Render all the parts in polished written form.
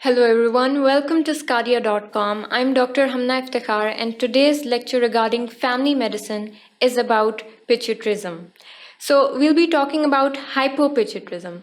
Hello everyone, welcome to sqadia.com. I'm Dr. Hamna Iftikhar and today's lecture regarding family medicine is about pituitarism. So we'll be talking about hypopituitarism.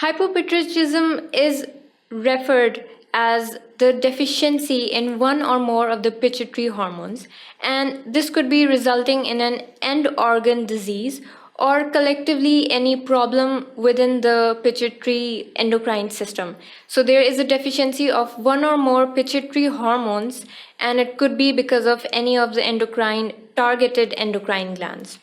Hypopituitarism is referred as the deficiency in one or more of the pituitary hormones, and this could be resulting in an end organ disease or collectively any problem within the pituitary endocrine system. So there is a deficiency of one or more pituitary hormones, and it could be because of any of the targeted endocrine glands.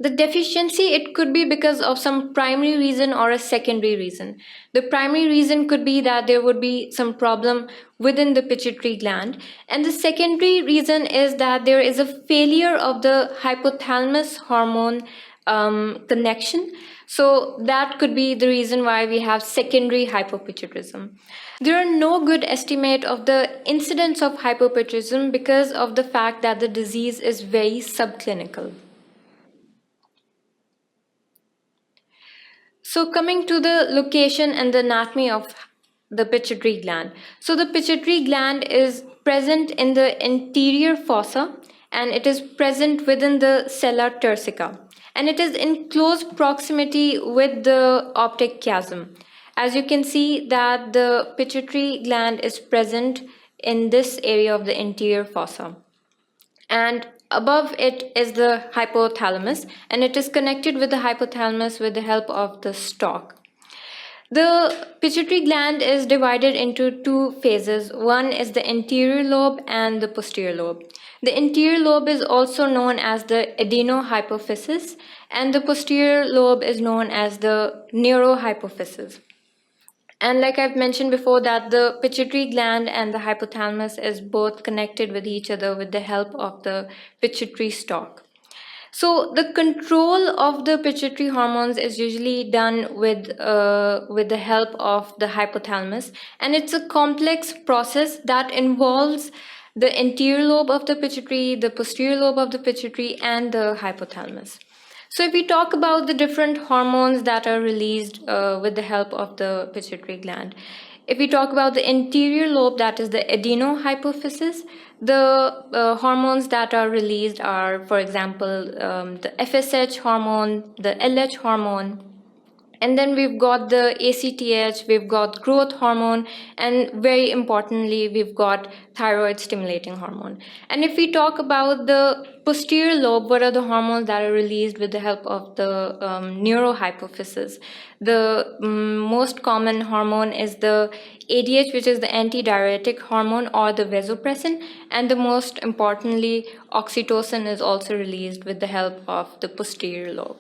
The deficiency, it could be because of some primary reason or a secondary reason. The primary reason could be that there would be some problem within the pituitary gland, and the secondary reason is that there is a failure of the hypothalamus hormone connection. So that could be the reason why we have secondary hypopituitarism. There are no good estimate of the incidence of hypopituitarism because of the fact that the disease is very subclinical. So coming to the location and the anatomy of the pituitary gland. So the pituitary gland is present in the anterior fossa, and it is present within the sella turcica, and it is in close proximity with the optic chiasm. As you can see that the pituitary gland is present in this area of the anterior fossa, and above it is the hypothalamus, and it is connected with the hypothalamus with the help of the stalk. The pituitary gland is divided into two phases. One is the anterior lobe and the posterior lobe. The anterior lobe is also known as the adenohypophysis, and the posterior lobe is known as the neurohypophysis. And like I've mentioned before, that the pituitary gland and the hypothalamus is both connected with each other with the help of the pituitary stalk. So the control of the pituitary hormones is usually done with the help of the hypothalamus, and it's a complex process that involves the anterior lobe of the pituitary, the posterior lobe of the pituitary, and the hypothalamus. So if we talk about the different hormones that are released with the help of the pituitary gland, if we talk about the anterior lobe, that is the adenohypophysis, the hormones that are released are, for example, the FSH hormone, the LH hormone, and then we've got the ACTH, we've got growth hormone, and very importantly, we've got thyroid stimulating hormone. And if we talk about the posterior lobe, what are the hormones that are released with the help of the neurohypophysis? The most common hormone is the ADH, which is the antidiuretic hormone, or the vasopressin, and the most importantly, oxytocin is also released with the help of the posterior lobe.